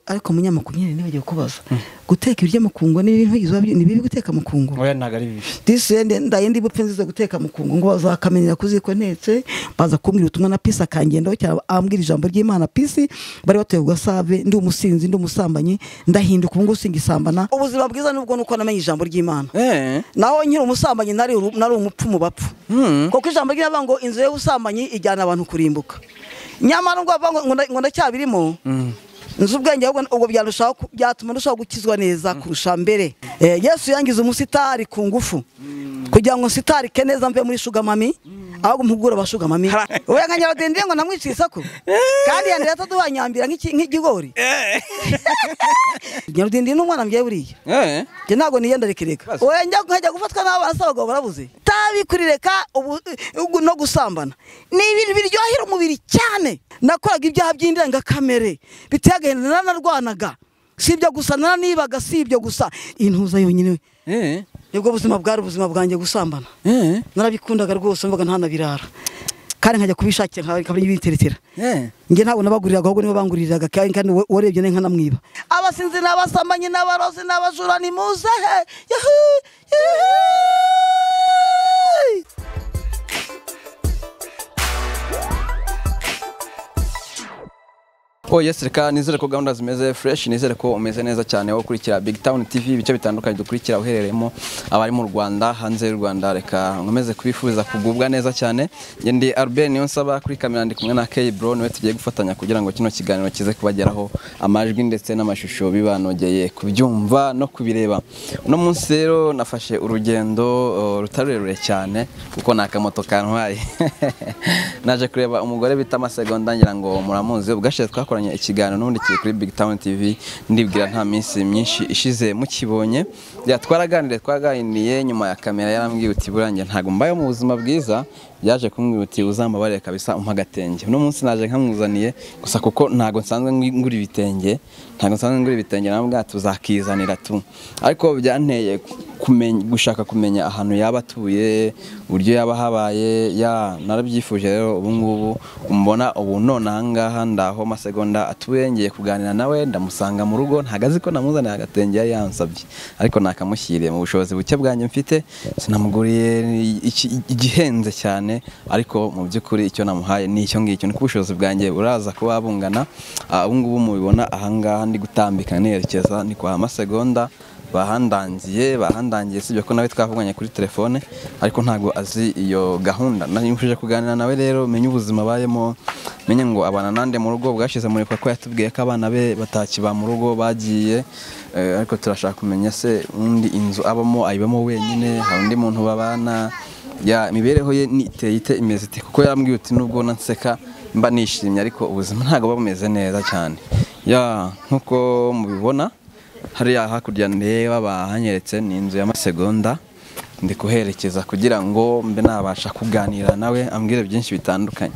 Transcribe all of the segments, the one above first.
ariko munyamakuru nyine nibagiye kubaza guteka ibiryo mukungo ni ibintu yizwa ni bibi guteka mukungo oya naga ari bibi disende ndayendi bupfinzize guteka mukungo ngo bazakamenyera kuziko ntetse baza kumbwira utumwa na pisa kangendo cyangwa ambwira ijambo ry'Imana pisi bari batuye gasave ndi umusinzi ndi umusambanyi ndahinduka ubungu singisambana ubuzima bwiza nubwo nuko namenye ijambo ry'Imana naho nkiri umusambanyi nari umupfu mu bapfu kuko ijambo ry'Imana ngo inzu y'ubusambanyi ijyana abantu kurimbuka nyamara ngo bavuga ngo ndacyabirimo nzubwenge ubwo byatuma ndushaho gukizwa neza kurusha mbere Yesu yangize umusitari ku ngufu kugira ngo sitari keneza mve muri Shugamami ahubwo mpugura abashugamami oya nkanyabadendire ngo namwiciye isako kandi yandira ataduhanyambira nk'igigori nyarudindi n'umwana mbye buriye je nago niyenda rekereka oya njya nkajya gufatwa n'abasa abagabo barabuze tabikurireka ubu no gusambana ni ibintu biryohera umubiri cyane nakoraga ibyaha by'indenga kamere bitagenda narwanaga sibyo gusa nibaga sibyo gusa intuza yonyine nibwo buzima bwari ubuzima bwanjye gusambana narabikundaga rwose mvuga ntana birara kandi nkajya kubishakira nkabiri biteretera nge ntabwo nabaguriraga ahubwo nibo banguriraga kandi warebye nenka namwiba abasinzi n'abasambanye n'abarozi n'abajura ni muze yes reka nizere ko gahunda zimeze fresh nizere ko umeze neza cyane wo kurikira Big Town TV bice bitandukanye dukurikira uhereremo abari mu Rwanda hanze y'u Rwanda reka nkomeze kubifuza kugubwa neza cyane ndi Albert niyo nsaba kuri kamera ndi kumwe na K Bro niwe tugiye gufatanya kugira ngo kino kiganiro kize kubageraho amajwi ndetse n'amashusho bibanogeye kubyumva no kubireba uno munsi rero nafashe urugendo rutarurerure cyane kuko nakamoto kantwaye naje kureba umugore bita Masegonda ngira ngo muramuzi ubwashe twakora ikiganiro n'undi kiri kuri Big Town TV ndibwira nta minsi myinshi ishize mukibonye twaraganiriye nyuma ya kamera yarambwiye uti burangiye ntago mbaye mu buzima bwiza yaje kumwira uti uzambabarire kabisa umpa gatenge no munsi naje nkamuzaniye gusa kuko ntago nsanzwe ngura ibitenge nambwa tuzakizanira tu ariko byanteye gushaka kumenya ahantu yaba atuye uburyo yaba habaye narabyifuje rero ubu ngubu umbona ubu none ahangaha ndaho Masegonda atuye ngiye kuganira nawe ndamusanga mu rugo ntagazi ko namuzaniye agatenge yari yansabye ariko nakamushyiriye mu bushobozi buke bwanjye mfite sinamuguriye igihenze cyane ariko mu byukuri icyo namuhaye ni icyo ngicyo ni kubushobozi bwanjye uraza kuba bungana ubu ngubu mubibona ahangaha ndi gutambika nerekeza ni kwa Masegonda bahandangiye sibyo ko nawe twavuganye kuri telefone ariko ntago azi iyo gahunda nanyumfije kuganira nawe rero menye ubuzima bayemo menye ngo abana nande mu rugo bwashize muri ko yatubwiye ko abana be batakiba mu rugo bagiye ariko turashaka kumenya se undi inzu abamo ayibamo wenyine hari undi muntu babana imibereho ye niteye imeze ite kuko yarambwiye uti nubwo nanseka mba nishimye ariko ubuzima ntago bumeze neza cyane nkuko mubibona hariya hakurya ndeba bahanyeretse ni inzu ya Masegonda ndi kuherekeza kugira ngo mbe nabasha kuganira nawe ambwire byinshi bitandukanye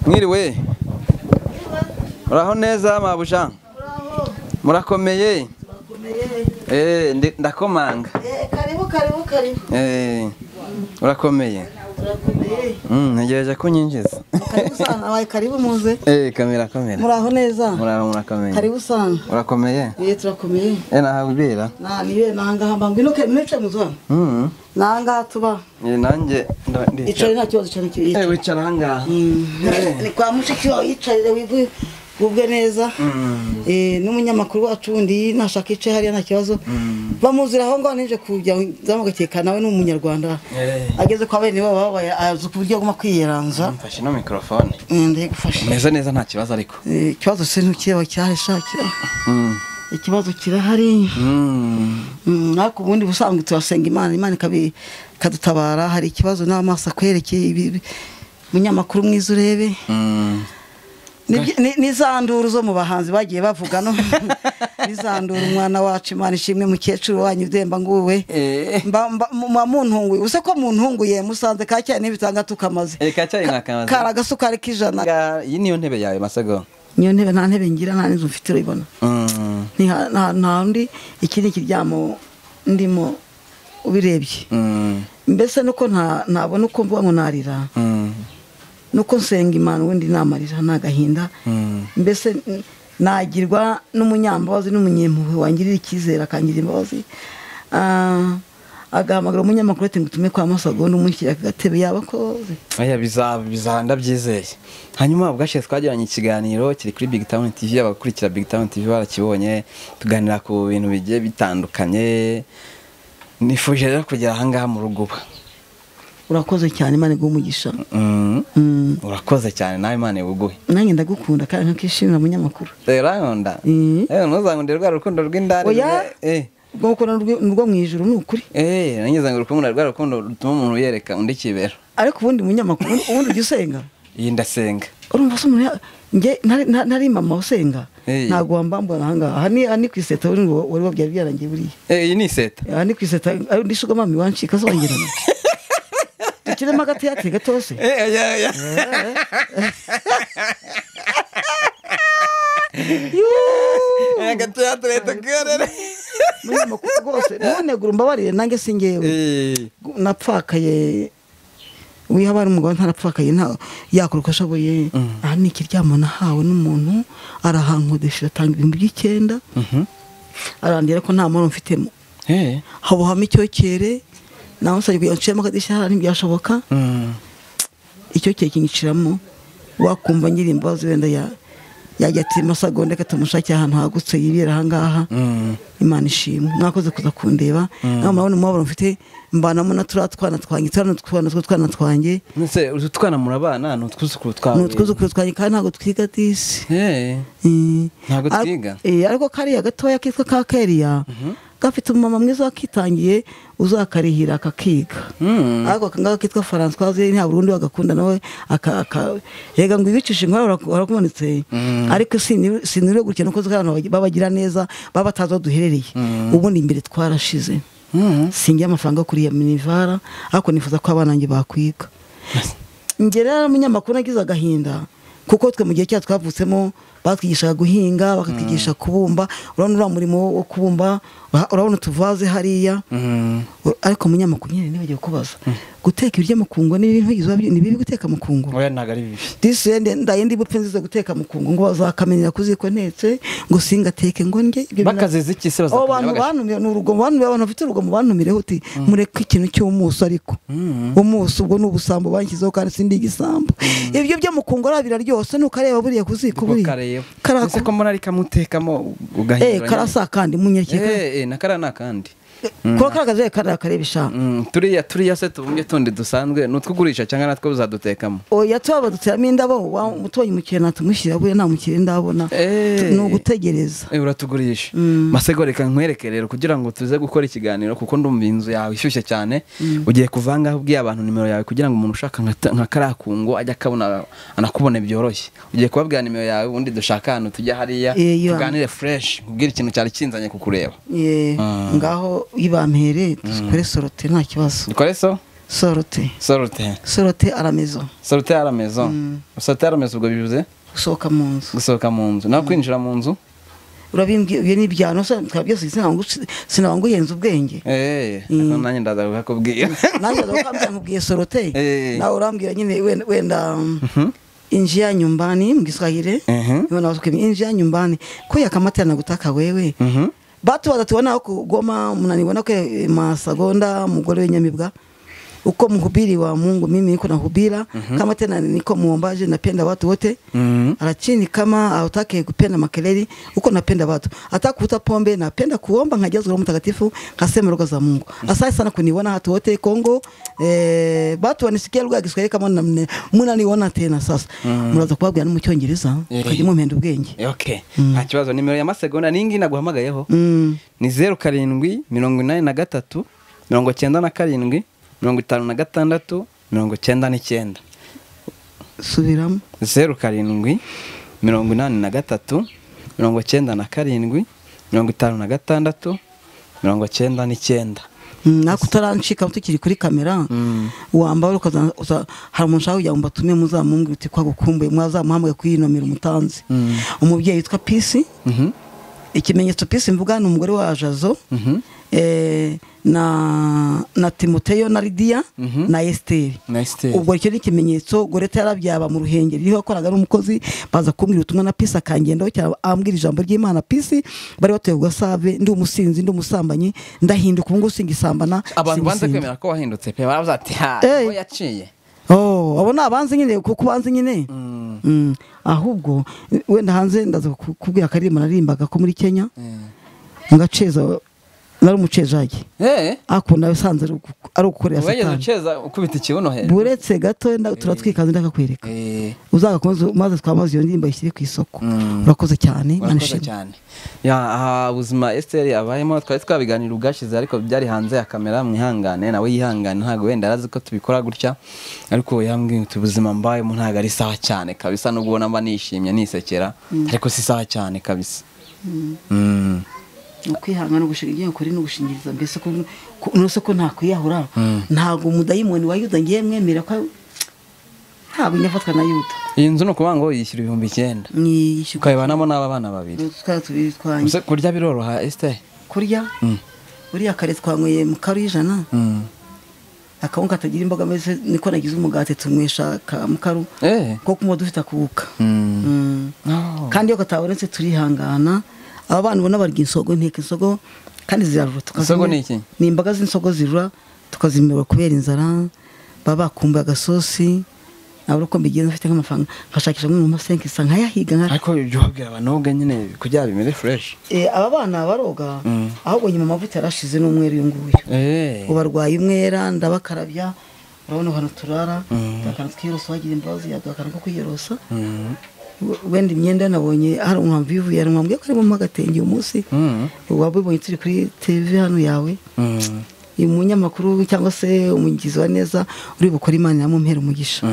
mwiriwe uraho neza mabuja murakomeye ndakomanga karibu urakomeye ntegereje ko nyinjiza karibu sana waye karibu muze kamera muraho neza murakomeye karibu sana urakomeye turakomeye nahabira nibe nanga mbangwino ke mwice muzwa nanga tuba nanjye icyo nta kibazo cyane cyo wicara hanga ni kwa mushiki wawe yicarire wivu ubwe neza n'umunyamakuru wacu wundi nashaka ice hariya nta kibazo bamuzira aho ngaho nije kujya zamugakeka nawe n'umunyarwanda ageze kwa bene baba babaye azi ku buryo guma kwiyeranza mfashe no microphone ndegufashe meze neza nta kibazo ariko ikibazo se ntukiyeba cyahashakira ikibazo kirahari ariko ubundi busanzwe turasenga Imana kadutabara hari ikibazo n'amaso akwerekeye munyamakuru mwiza urebe nizanduru zo mu bahanzi bagiye bavuga no nizanduru umwana wacu Imana ishimwe mukecuru wanyu udemba nguwe mba muntunguye use ko muntunguye musanze kacyaye n'ibitangatu kamaze kacyaye nakamaze karagasukari kijana iyi niyo ntebe yawe Masego niyo ntebe nta ntebe ngira nta nizo mfite uribona nta ndi ikindi kiryamo ndimo ubirebye mbese nuko ntabona uko mvuga ngo narira nuko nsenga Imana ubundi namarira nagahinda mbese nagirwa n'umunyambabazi n'umunyempuhwe wangirira icyizere akangira imbabazi agahamagara umunyamakuru ati ngutume kwa Masagonda umushyira agatebe yabakoze aya bizanda byizeye. Hanyuma ubwashe twagiranye ikiganiro kiri kuri Big Town TV, abakurikira Big Town TV barakibonye, tuganira ku bintu bigiye bitandukanye. Nifuje rero kugera ahangaha mu rugo. Urakoze cyane Imana igumugisha. Urakoze cyane nawe Imana iguhe. Nanjye ndagukunda kandi nkishimira umunyamakuru. Rayonda. Ntuzangundira rwa rukundo rw'indani. Bwoko nurwo mwijuru nukuri. Nanjye zangura rwa rukundo rutuma umuntu yereka undi kibero. Ariko ubundi umunyamakuru ubundi ugisenga? Iyi ndasenga. Urumva se umuntu nge ntari mama usenga. Ntago wambambona ahangaha. Hani kwiseta wari wabyari byarangiye buriya. Iyi ni seta. Hani kwiseta ndishuga mami wancika zongera. Tukirema agati yate gatose. Gato yatureta kwerere. Munyamakuru rwose nonegura mbabarire nange singewe. Napfakaye wiha bari umugabo ntarapfakaye nta yakora uko ashoboye. Aha ni ikiryamo nahawe n'umuntu arahankodesha atanga 9,000. Arandira ko nta muntu mfitemo. Habohamo icyokere naho nsari kuyacema kadisha hari byashoboka. Icyo kinyiciramo wakumva ngira imbazo wenda yajya ati Masagonda katumushake ahantu hagutse yibera ahangaha. Imana ishimwe mwakoze kuza kundeba. Namabona umubabaro mfite mbanamo na turatwana twanjye. Nse utwana murabana n'utwuzukuru twawe. N'utwuzukuru twanjye kandi ntago twiga disi. Ntago twiga. Ariko kariya gatoya kitwa ka Keria. Gafite umama mwiza wakitangiye uzakarihira akakiga. Ariko kangaka kitwa Françoise nta Burundi bagakunda nawe yega ngo ibicishe nkora barakumanitse. Ariko sinire gutya nuko z'abantu babagira neza babatazo duherereye. Ubundi imbere twarashize. Singiye amafaranga kuri ya minivara ariko nifuza ko abana nge bakwiga. Ngera umunyamakuru nagize agahinda kuko twe mu gihe cya twavutsemo batwigisha guhinga bakatwigisha kubumba. Urabona murimo wo kubumba urabona tuvaze hariya. Ariko umunyamakuru nyine nibagiye kubaza guteka ibiryo mukungo ni ibintu yizwa ni bibi guteka mukungo. Oya nagari bibi. Disende ndayendi bupfinzize guteka mukungo ngo bazakamenyera kuziko ntetse ngo singateke ngo nge bakazize iki se bazakamenya. Abantu n'urugo abantu bafite urugo mu bantumireho uti mureke ikintu cy'umuso ariko umuso ubwo n'ubusambo bankizeho kandi sindi igisambo. Ibyo byo mukungo rabira ryose nukareba buriye kuziko buriya karako ko mbona ari kamutekamo ugahindura. Karasa kandi munyekeka. Nakarana kandi ko karagaze karebisha. Turiya se tubumye tundi dusanzwe nutwugurisha cyangwa natwo uzadutekamo. Oya twaba duteramo indabo wa mutoyi mukena tumushyira buye nta mukire ndabona. No gutegereza. Uratugurisha. Masego reka nkwereke rero kugira ngo tuze gukora ikiganiro kuko ndumva inzu yawe ishyushye cyane. Ugiye kuvanga ubwiye abantu nimero yawe kugira ngo umuntu ushaka nka karakungo ajya kabona anakubone byoroshye. Ugiye kubabwira nimero yawe ubundi dushaka hano tujya hariya tuganire fresh kubwira ikintu cyari kinzanye kukureba. Ngaho ibampere dukore sorote nta kibazo. Dukore sorote à la maison. Sorote à la maison. Sorote à la maison ubwo bivuze gusohoka mu nzu. Naho kwinjira mu nzu urabimbwiye n'ibyano byose sinabanguyenza ubwenge. Nanjye ndaza kukubwira. Nanjye ndaza kukubwira sorote. Nawe urambwira nyine wenda injia nyumbani mgiswahili. Niona wasukimi injia nyumbani ko yakamata na gutaka wewe. Batu watatuona kugoma mnaniona kwa Masagonda mugore w'Inyamibwa uko mhubiri wa Mungu. Mimi niko nahubira kama tena niko muombaji, napenda watu wote. Alachini kama hautaki kupenda makelele uko napenda watu. Hata kuvuta pombe napenda kuomba nkajaza Roho Mtakatifu nkasema lugha za Mungu. Asante sana kuniona watu wote Kongo. Batu wanisikia lugha ya Kiswahili kama mnaniona tena sasa. Muraza kubabwira no mu Cyongereza kujya mumpenda ubwenge. Okay. Nta kibazo. Nimero ya Masagonda ningi naguhamagayeho ni 07 83 97 57 99. Subiramo 07 83 97 57 59. Nakutaranshika tukiri kuri kamera wamba ukaza hari umushaho yamba tume muzamungu uti kwa gukumbuye mwazamuhamwe kwinomera umutanzi. Umubyeyi yitwa Peace. Ikimenyetso Peace mvuga ni umugore wa Jazo. na Timoteyo na Lidiya na Esteri. Ubwo icyo ni ikimenyetso Goreta yarabyaba mu ruhengeri niho yakoraga n'umukozi baza kumbwira ubutumwa na Peace akangendaho cyangwa ambwira ijambo ry'Imana. Peace bari batuye Gasave, ndi umusinzi ndi umusambanyi ndahinduka ubu ngo singisambana. Abantu banze kwemera ko wahindutse pe baravuze ati ha ko yaciye. Abo ni abanzi nyine kuko banzi nyine. Ahubwo wenda hanze ndaza kubwira akaririmbo naririmbaga ko muri Kenya ngaceza nari umucejaje akunda bisanze ari ugukorera satani. Wageze uceza ukubita ikibuno he buretse gato turatwikaze ndakakwereka uzagakomeza maze twamaze iyo ndimba ishyire ku isoko. Urakoze cyane manishimye cyane ya ubuzima Esther abayemo twari twabiganira ugashize ariko byari hanze ya kamera mwihangane nawe yihangane ntago wenda arazi ko tubikora gutya ariko yambwiye ubuzima mbaye mu ntago ari sawa cyane kabisa no kubona mba nishimye nisekera ariko si sawa cyane kabisa. Ukwihangana no gushingira kuri no gushingiriza mbese ko nose ko nta kwiyahura ntago umudayimoni wa Yuda ngiye mwemera ko ntago nyafatwa na Yuda. Iyi nzu no kuba ngo yishyura 9,000 ukayibanamo n'aba bana babiri twanje kurya biroroha Esther kurya uriya kare twanyweye mu karu y'ijana akawunga atagira imboga meze niko nagize umugate tumwesha mu karu ko kumo dufite akubuka kandi yo katabonetse turihangana. Abantu bona barya insogo nteke insogo kandi zirarura insogo ni iki ni imbaga z'insogo zirura tukazimira kubera inzara baba kumba gasosi nabwo ko mbigiye mfite nk'amafaranga nkashakisha mu masenke sanka yahiga nka ariko ibyo babwira abanoga nyine kujya bimere fresh. Aba bana baroga ahubwo nyuma amavuta yarashize n'umweru yunguye ubarwaye umwera ndabakarabya urabona hano turara bakana twirosa wagira imbabazi yadakana ko kwiyerosa wenda imyenda nabonye hari umwamvu yivuye arumwambye ko ari mu magatenge umunsi wabibonye turi kuri TV hano yawe umunyamakuru cyangwa se umugizi wa neza uri bukora Imana yamumpera umugisha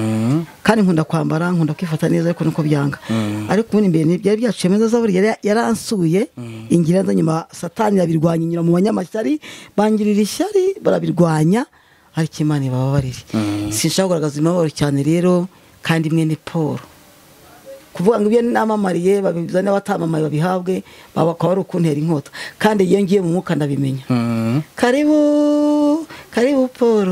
kandi nkunda kwambara nkunda kwifata neza ariko nuko byanga ariko ubundi imbere byari byacemeza zaburi yaransuye ingira nyuma satani yabirwanya nyura mu banyamashyari bangirira ishyari barabirwanya ariko Imana ibababarire. Sinshaka kugaragaza imabaro cyane rero kandi mwene Paul kuvuga ngo ibyo namamariye babizana batamamaye babihabwe babakaba ari ukuntera inkota kandi iyo ngiye mu mwuka ndabimenya. Karibu Paul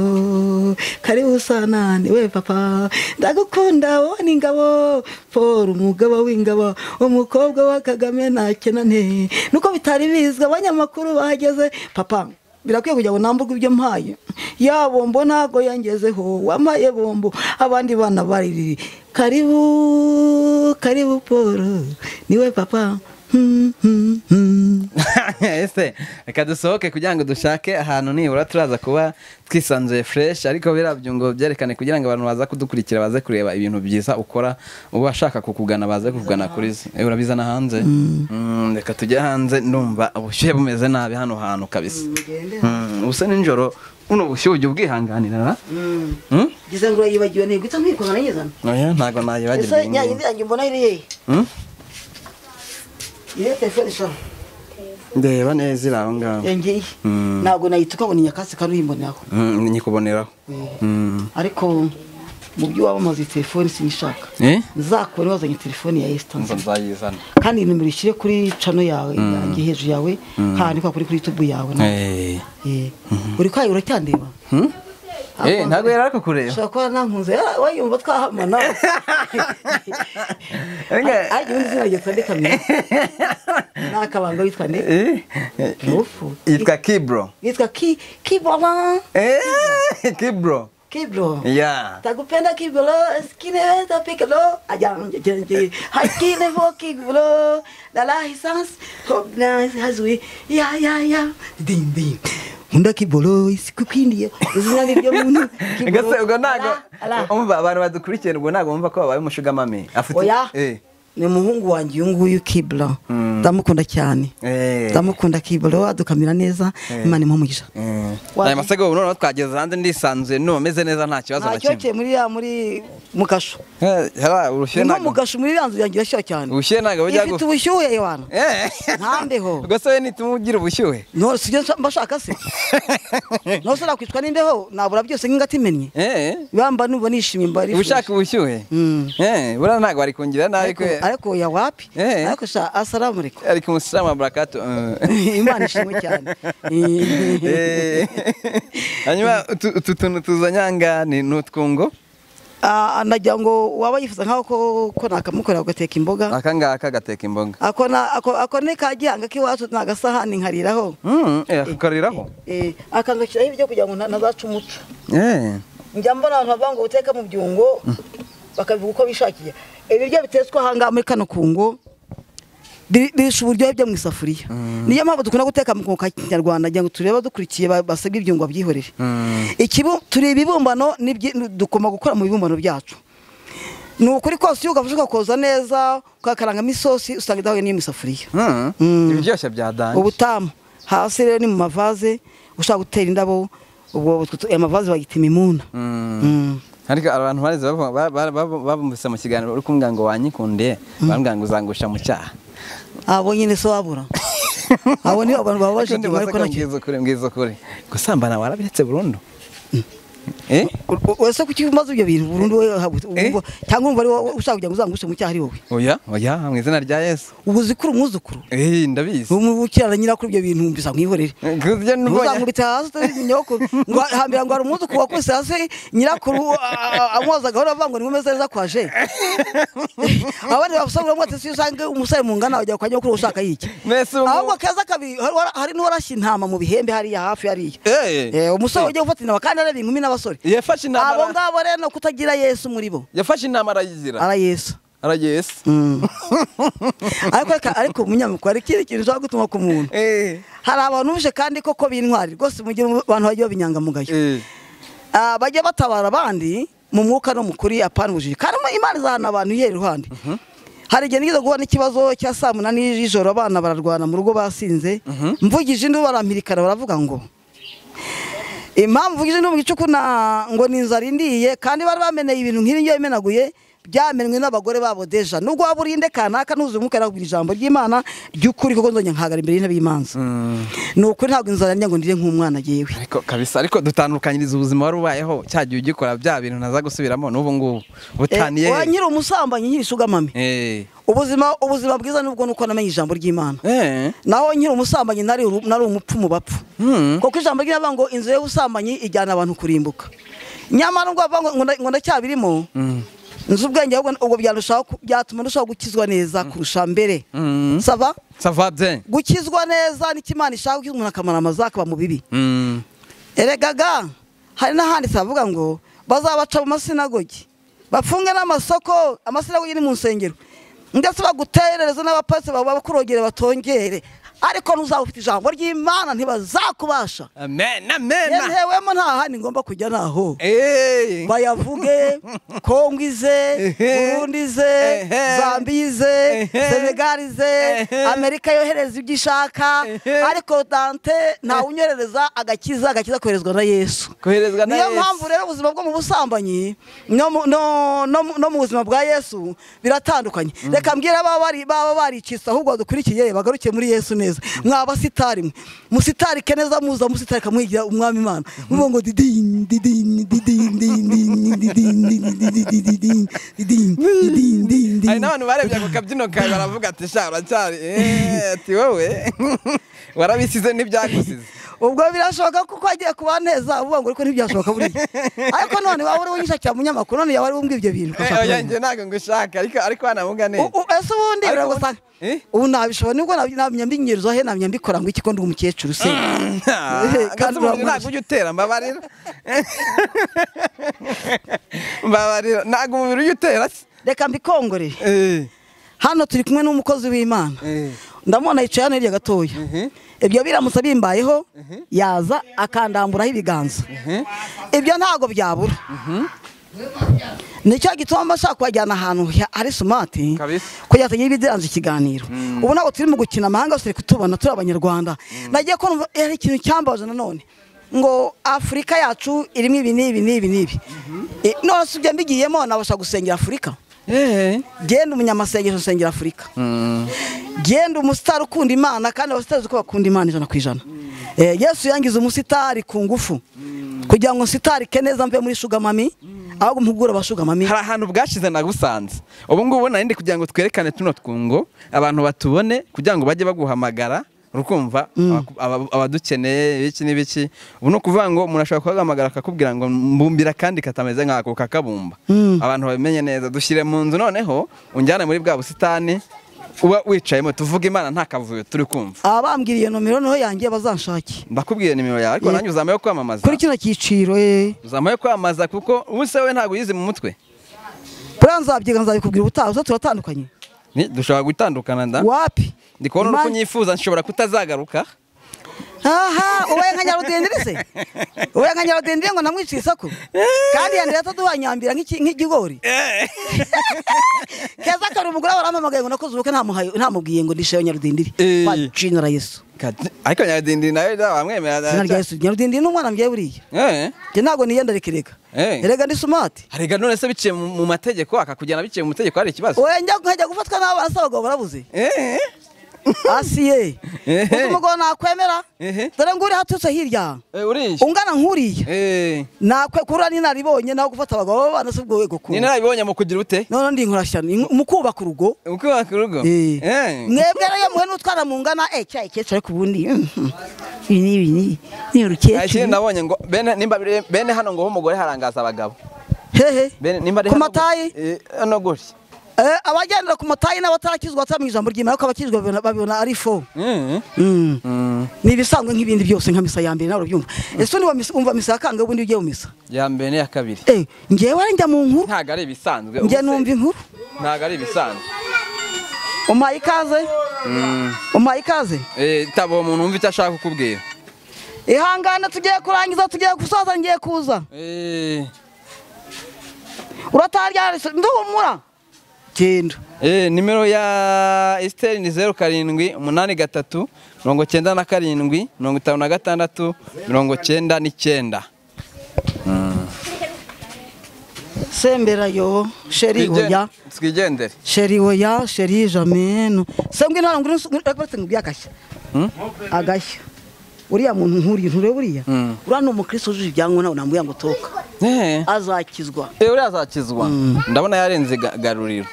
karibu sanane we papa ndagukunda wowe n'ingabo Paul umugabo w'ingabo umukobwa wa Kagame nakenane nuko bitari bizwa abanyamakuru bahageze papa birakwiye kujya ngo nambuga ibyo mpaye ya bombo ntago yangezeho wamaye bombo abandi bana bariri karibu Paul niwe papa. Ese reka dusohoke kugira ngo dushake ahantu nibura turaza kuba twisanzuye fresh ariko birabyo ngo byerekane kugira ngo abantu baza kudukurikira baze kureba ibintu byiza ukora ubashaka kukugana baze kugana kuri urabizana hanze. Reka tujye hanze ndumva ubushyuhe bumeze nabi hano hantu kabisa. Ubuse ninjoro uno bushyuhe ubwihanganira gize ngo yibagiwe ne gwita nkikona nanyizana oya ntago nayibagiwe ese nyayindi yanjye mbona iri Ile telefone sha ndeba neza iraho ngaho ngiye ntago nayituka ngo ninyakase karuhimboneraho nyikuboneraho ariko mu byo wabamaze telefone sinishaka nzakora wazanye telefone ya Esther nzayizana kandi nimero ishyire kuri channel yawe yanjye hejuru yawe kandi kuri YouTube yawe uri kwayo uracyandeba ntago yarako kureba shaka nankunze wayumva twahamana ajye unzira yetse kamera nakabanga witwa nde yitwa Kibro Kibro yeah takupenda Kibro skine tapikalo ajanje hakine vo Kibro dala hisans hobna hazwi ya ding Hunda Kibolo isikukindi izina nibyo muntu Gase ugo nago umva abantu badukurikira ubwo nago umva ko babaye umushuga mame afite ni muhungu wanjye yunguyu Kiblo ndamukunda cyane ndamukunda Kiblo adukamira neza Imana imumugisha aya masego uno twageze hanze ndisanzuye no meze neza nta kibazo bakimwe muri mukasho urushyuhe nago mukasho muri yanzu yanjye yashya cyane urushyuhe nago bujya ifite ubushyuhe yana ntambeho gose ni tumugira ubushyuhe no sije mbashaka se no sura kwitwa nimbeho nabura byose nk'ingatimenye bamba nuba nishimye mbari ushaka ubushyuhe bura nago ari kungira nabi ko ariko ya wapi ariko sha assalamu alaikum alaikum assalam wa barakatuh Imana ishimwe cyane hanyuma utuntu tuzanyanga ni nutwungo nagira ngo waba yifuza nkaho ko nakamukorera ugateka imboga akangaka gateka imboga ako ni kagihanga kiwacu nagasahani nkariraho akariraho akangakiraho ibyo kugira ngo nazaca umuco njya mbona abantu bavuga ngo uteka mu byungo bakabivuga uko bishakiye ibiryo bitetswe ahangaha muri kano kungo bisha uburyohe byo mu isafuriya niyo mpamvu dukunda guteka mu kungo ka kinyarwanda ngira ngo tureba dukurikiye basabwe ibyungo byihorere turi ibibumbano dukoma gukora mu bibumbano byacu ni ukuri kose iyo ugafashe ugakoza neza ukakarangamo isosi usanga idahuye n'iyo mu isafuriya ibiryoshye bya danje ubutamu hasi rero ni mu mavaze ushaka gutera indabo ubwo amavaze bagita imimuna ariko abantu barize babumvise mu kiganiro uri kumbwira ngo wanyikunde bambwira ngo uzangusha mu cyaha abo nyine so wabura abo ni abantu babaje ariko ngizo kure gusambana warabiretse burundu wese kuki umaze ibyo bintu burundu cyangwa umva ari ushaka kugira ngo uzangushe mu cyaha ari wowe oya mu izina rya Yesu ubuzikuru umwuzukuru ndabizi umubukirana nyirakuru ibyo bintu mbisa mwihorere uzangubita hasi nyokuru ngo hambira ngo ari umwuzukuru wakuse hasi nyirakuru amwoza gahora avuga ngo ni mumeze neza kwaje abandi basabura ngo ati usange umusare mu ngana wajya kwa nyokuru ushaka yiki ahubwo kaza kabi hari n'uwarashye intama mu bihembe hariya hafi hariya umusore ugiye gufata intama kandi ari inkumi n'abasore yafashe intama abo ngabo rero kutagira Yesu muri bo yafashe intama arayizira arayesa ariko umunyamakuru ari kiri kintu ushaka gutuma ku muntu hari abantu uje kandi koko bintwari rwose mu gihe abantu bagiye babinyangamugayo bajya batabara abandi mu mwuka no mukuri apana ubujiji kandi Imana izahana abantu ihera iruhande hari igihe ngize guhana ikibazo cya saa 8 y'ijoro abana bararwana mu rugo basinze mvugije indi barampirikana baravuga ngo impamvu ije no mu gicuku ngo ninzara indiye kandi bari bameneye ibintu nk'ibi ngiye bimenaguye byamenwe n'abagore babo deja nubwo waburinde kanaka nuzuye umukara kugira ijambo ry'Imana ry'ukuri koko nzonye nkagara imbere y'intebe y'Imanza nukuri ntabwo inzara ngo ndire nk'umwana yewe ariko kabisa ariko dutandukanyiriza ubuzima wari ubayeho cyagiye ugikora bya bintu naza gusubiramo n'ubu ngubu butaniye nyiri umusambanyi nyiri sugamame ubuzima bwiza nubwo nuko namenye ijambo ry'Imana naho nyiri umusambanyi nari umupfu mu bapfu kuko ijambo ry'Imana ngo inzu y'ubusambanyi ijyana abantu kurimbuka nyamara ngo bavuga ngo ndacyabirimo nzi ubwenge ubwo byatuma ndushaho gukizwa neza kurusha mbere sava bien gukizwa neza n'ikimana ishaka gukizwa umuntu akamara amazaka mu bibi eregaga hari n'ahandi savuga ngo bazabaca mu masinagogi bafunge n'amasoko amasinagogi ni mu nsengero ndetse baguterereza n'abapasi baba bakurogere batongere ariko nuzaba ufite ijambo ry'Imana ntibazakubasha amen yehewemo nta handi ngomba kujya naho bayavuge Kongize Burundize Zambize Senegalize Amerika yohereza ibyo ishaka ariko Dante nta unyerereza agakiza koherezwa na Yesu niyo mpamvu rero ubuzima bwo mu busambanyi no mu buzima bwa Yesu biratandukanye reka mbwira baba baricisa ahubwo dukurikiye bagaruke muri Yesu neza mwaba sitari musitari keneza muza musitari kamwigira umwami Imana ngo didin hari n'abantu barebye ako kabyino kawe baravuga ati sha uracyari ati wowe warabisize n'ibyagusize ubwo birashoboka kuko agiye kuba neza uvuga ngo ariko ntibyashoboka buri ariko none waba uri unyishakira munyamakuru none yawe ari umbwira ibyo bintu yanjye ntago ngushaka ariko banavuga neza ese ubundi biragusanga ubu nabishobora nibwo nabinyemenyereza he nabikora ngo iki ko ndi umukecuru se kandi ntago ujya utera mbabarira ntago umubiri ujya utera reka mbikongorere hano turi kumwe n'umukozi w'Imana ndamubona yicaye hano hirya gatoya ibyo biramutse bimbayeho yaza akandamburaho ibiganza ibyo ntago byabura nicyo gituma mbashaka kubajyana ahantu hari sumati kugira ngo ibidanze ikiganiro ubu ntabwo turi mu gukina amahanga turi kutubona turi abanyarwanda nagiye ko ari ikintu cyambaje nanone ngo Afurika yacu irimo ibi n'ibi none se ibyo mbigiyemo nabasha gusengera Afurika genda umunyamasengesho nsengera Afurika genda umusitari ukunda Imana kandi abasitari uko bakunda Imana 100%. Yesu yangize umusitari ku ngufu kugira ngo nsitari keneza mve muri sugamami ahubwo mpugura abashuga mami hari ahantu bwashize nagusanze ubu ngubu narindi kugira ngo twerekane tuno twungo abantu batubone kugira ngo bajye baguhamagara urukumva abadukeneye iki n'ibiki ubu no kuvuga ngo umuntu ashobora kuhamagara akakubwira ngo mbumbira kandi katameze nk'ako kakabumba abantu babimenye neza dushyire mu nzu noneho unjyane muri bwa busitani uba wicayemo tuvuga Imana nta kavuyo turi kumva abambwiriye nomero no yangiye bazanshaki ndakubwiye nimero yawe ariko nanjye uzamaye kwamamaza kuri kino cyiciro uzamaye kwamamaza kuko ubuse we ntago yize mu mutwe buranzabyiga nzabikubwira ubutaha turatandukanye dushobora gutandukana nda wapi ndikubona uko nyifuza nshobora kutazagaruka aha ubaye nka Nyarudindiri se ubaye nka Nyarudindiri ngo namwiciye isako kandi yandi ataduhanyambira nk'igigori keza kari umugore warampamagaye ngo nakoze ubuke ntamubwiye ngo ndisheyo Nyarudindiri kwa Jina Yesu ariko Nyarudindiri nawe bamwemera Jina Yesu Nyarudindiri n'umwana mbye buriya je ntago niyenda rekereka erega ndi smart harega none se biciye mu mategeko akakujyana biciye mu mategeko hari ikibazo oya njya gufatwa n'abana s'abagabo barabuze asiye umugabo nakwemera dore nguri hatutse hirya ungana nkuriya nakwe kurani naribonye naho gufata abagabo bana se bwo wego ku ni naribonye mu kugira ute none ndi nkurashyana umukubaka urugo mwebwe rero muhe n'utwana mungana cyayi cyecare ku bundi ni urukeke ashye nabonye ngo bene hano ngo umugore harangaza abagabo hehe nimba ku matayi no gutya abagendera ku matayi n'abatarakizwa atama ijambo ry'Imana ko abakizwa babibona ari fo ni bisanzwe nk'ibindi byose nka misa ya mbere nawe byumva ese ni umva misa yakanga ubundi ugiye mu misa ya mbere ya kabiri ngewe njya mu nkuru ntago ari bisanzwe nge numva inkuru ntago ari bisanzwe umpaye ikaze tabo umuntu umva icyo ashaka kukubwira ihangane tugiye kurangiza tugiye gusoza ngiye kuza uratarya ndumura genda nimero ya Esther ni 0783 97 56 99 sembera yo sheri oya twigendere sheri oya sheri jamais sembwe nta nguru byakashya agashya uriya muntu nkuri nture buriya urano umukristo uje ibyango nawe nambuye ngo toka azakizwa uriya azakizwa ndabona yarenze garuriro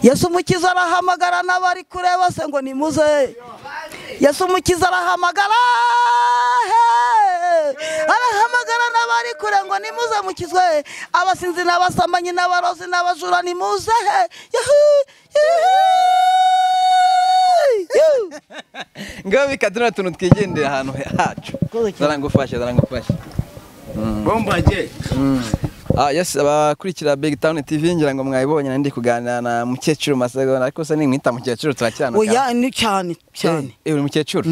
Yesu umukiza arahamagara n'abari kureba se ngo nimuze Yesu umukiza arahamagara n'abari kure ngo nimuze mukizwe abasinzi n'abasambanyi n'abarozi n'abajura nimuze ngaho bikaduna tuntu twigendera ahantu hacu zarangufashe bombaje yes abakurikira Big Town TV ngira ngo mwayibonye nandi kuganira na mukecuru Masegonda ariko se nimwita mukecuru turakirana oya ni cyane uri mukecuru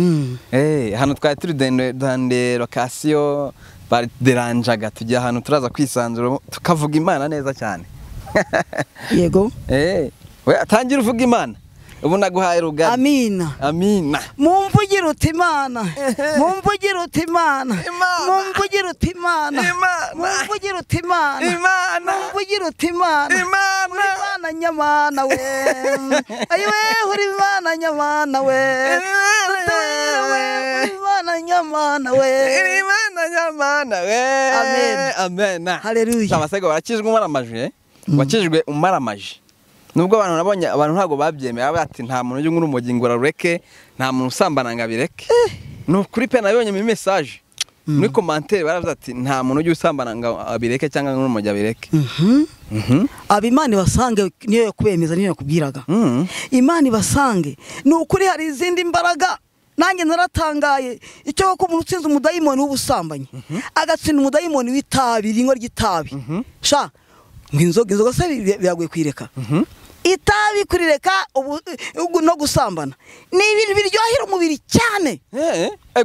hano twari turi dande location baderanjaga tujya ahantu turaza kwisanzura tukavuga Imana neza cyane yego we atangira uvuga Imana ubu naguhaye rugari amina mumvugira uti Imana mumvugira uti Imana mumvugira uti Imana mumvugira uti Imana mumvugira uti Imana nyamana we ayiwe uri Imana nyamana we Imana nyamana we amen haleluya Amasego barakijwe umaramaje wakijwe umaramaje nubwo abantu nabonye abantu ntago babyemera bati nta muntu ujye nk'urumogi ngo rureke nta muntu usambana ngo abireke no kuri pe nabonye mu message muri commentaire baravuze ati nta muntu ujye usambana ngo abireke cyangwa nk'urumogi abireke abimana basange niyo yakubemeza niyo yakubwiraga Imana basange ni ukuri hari izindi mbaraga nanjye naratangaye icyo ko umuntu utsinze umudayimoni w'ubusambanyi agatsinda umudayimoni w'itabi ringo ry'itabi sha inzoga se biraguye kwireka itabi kurireka no gusambana ni ibintu biryohera umubiri cyane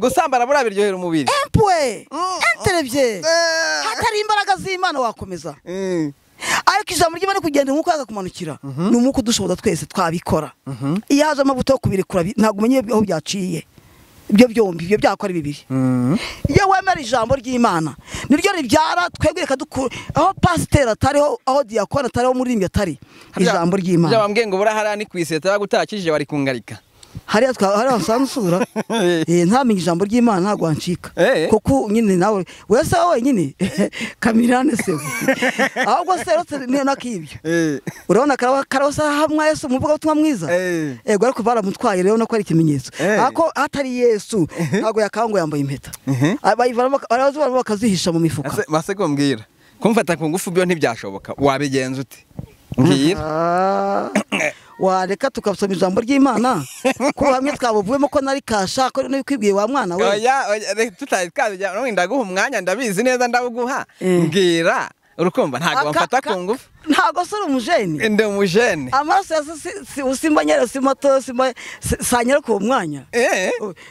gusambana bura biryohera umubiri enterebye hatari imbaraga z'Imana wakomeza ariko ijambo ry'Imana kugenda nk'uko yagakumanukira ni umuko dushoboza twese twabikora iyo haje amavuta yo kubirekura ntabwo umenye aho byaciye ibyo byombi ibyo byakora bibiri iyo wemera ijambo ry'Imana niryo ribyara twebwe kadukura aho pasteur atariho aho diakona atariho muririmbyi atari ijambo ry'Imana bambwiye ngo burahara ni kwiseta bagutakije bari kungarika hariya wasanzwe usura ntamenye ijambo ry'Imana ntabwo wancika kuko nyine nawe wese wowe nyine kamirane se ahubwo se rotse niyo nakibyo urabona karabasa hamwe Yesu muvuga ubutumwa mwiza yego ariko baramutwaye rero nako ari ikimenyetso ako atari Yesu ntabwo yakango yambaye impeta abayivana bakazihisha mu mifuka base kumbwira kumfata ku ngufu byo ntibyashoboka wabigenza ute mbwira wareka tukabusoma ijambo ry'Imana ko hamwe twabuvuyemo ko nari kasha ko no kwibwiye wa mwana we oya tutari twabijya no ndaguha umwanya ndabizi neza ndabuguha mbwira urukumva ntago bamfata ku ngufu ntago sura umujeni ndi umujeni amaraso usimba nyere simato simba sanyera ku mwanya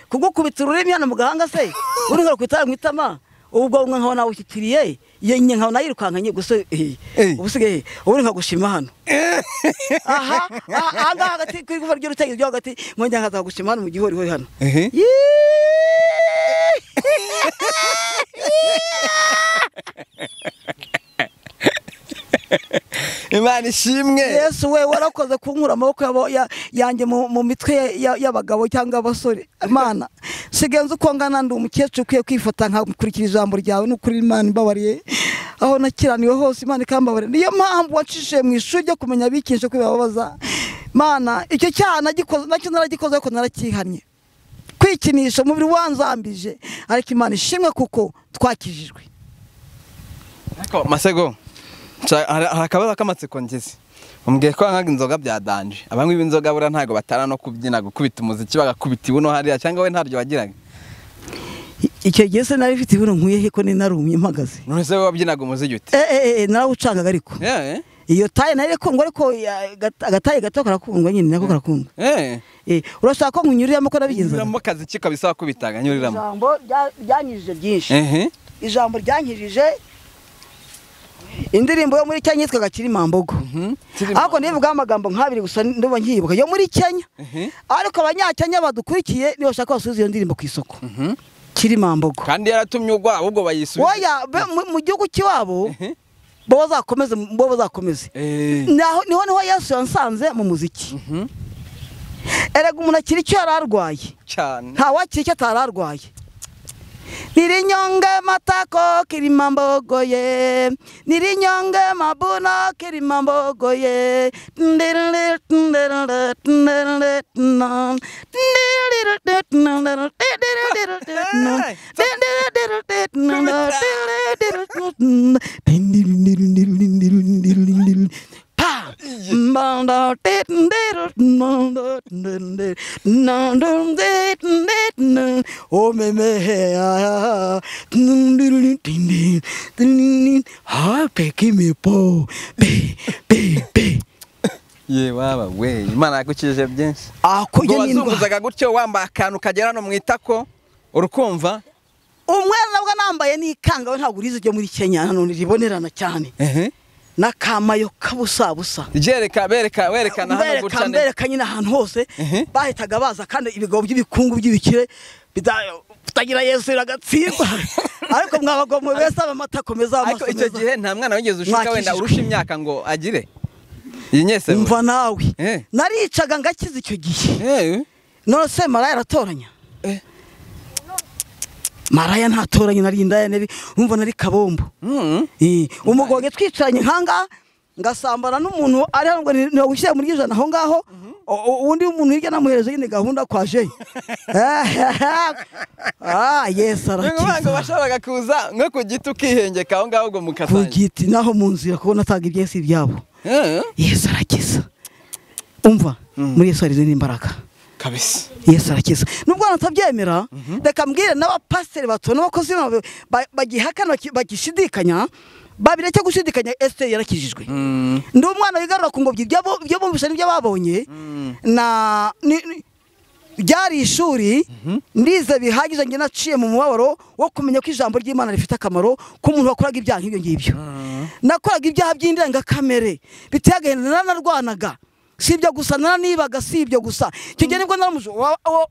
kugukubita ururimi hano mu gahanga se uri ngara kwitara mwitama ubwo nkaho nawe ukitiriye yenye nkaho nayirukankanye gusa ubusigaye uri nkagushima hano aha anga hagati kuri kuva ry'urutege ryo hagati mwonye nkaza gushima hano mu gihori hori hano Imana ishimwe Yesu we warakoze kunkura amaboko yanjye mu mitwe y'abagabo cyangwa abasore Imana sigenze uko ngana ndi umukecuru kwiye kwifata nkakurikira ijambo ryawe n'ukuri Imana imbabariye aho nakiraniwe hose Imana ikambabare niyo mpamvu wacishije mu ishuri ryo kumenya bikinje kwibabaza Mana icyo cyaha nagikoze nacyo naragikoze ko narakihanye kwikinisha umubiri wanzambije ariko Imana ishimwe kuko twakijijwe ariko masego harakabaza kamatsiko ngeze umbwiye ko nkaga inzoga byadanje abanywi b'inzoga bura ntago batara no kubyina gukubita umuziki bagakubita ibuno hariya cyangwa we ntaryo bagiraga icyo gihe se nari mfite ibuno nkuye ko ni narumye mpagaze none se wabyinaga umuziki ute narawucangaga ariko iyo taye nari kundwa ariko agataye gato karakundwa nyine nako karakundwa urashaka ko nkunyuriramo ko nabigenza uramo kazi kikabisaba kubitaga nyuriramo ijambo ryanyirije byinshi ijambo ryanyirije indirimbo yo muri Kenya yitwaga Kirimambogo ariko nivuga amagambo nk'abiri gusa nduba nkibuka yo muri Kenya ariko abanyakenya badukurikiye niyo bashaka basubiza iyo ndirimbo ku isoko Kirimambogo kandi yaratumye ugwa ahubwo bayisubiza oya mu gihugu kiwabo bo bazakomeze niho Yesu yansanze mu muziki erega umuntu akiri icyo yararwaye cyane nta wakiri icyo atararwaye Nirinyonge matako Kirimambogo ye Nirinyonge mabuno Kirimambogo ye oh meme ha peki me po be ye baba we Imana yakukije byinshi ako wazunguzaga gutyo wamba akantu kagera no mwitako urukumva umwera nabwo nambaye nikanga we ntabwo urize ryo muri Kenya none ribonerana cyane nakamayo kabusabusa werekana hano gutya bereka nyina ahantu hose bahitaga baza kandi ibigabo by'ibikungu by'ibikire bitagira Yesu iragatsindwa ariko mwabago mu besa amata komeza ariko icyo gihe nta mwana wigeze ushuka wenda urusha imyaka ngo agire yinyese umva nawe naricaga ngakiza icyo gihe none se Maraya aratoranya Maraya ntatoranya narinda nari umva nari kabombo umugoge twicaranye nkanga ngasambana n'umuntu ari ngo no gushyira muri ijana aho ngaho undi umuntu hirya namuhereje nyine gahunda kwaje Yes arakiza ngo bashobora kuza nko ku giti ukihengeka aho ngaho ngo mukatanye ku giti naho mu nzira kubona taga ibyesi byabo Yes arakiza umva muri Yesu ari n'imbaraga kabisa Yesu arakiza nubwo natabyemera reka mbwire n'abapasiteri bato n'abakozi bagihakana bagishidikanya babireke gushidikanya Esther yarakijijwe ndi umwana wigarura ku ngobyi byo bumvisha n'ibyo babonye na byari ishuri ndize bihagije nge naciye mu mubabaro wo kumenya ko ijambo ry'Imana rifite akamaro ko umuntu wakoraga ibyaha nk'ibyo ngibyo nakoraga ibyaha by'indengakamere biteye agahinda nararwanaga sibyo gusa nibaga sibyo gusa kijye nibwo naramujo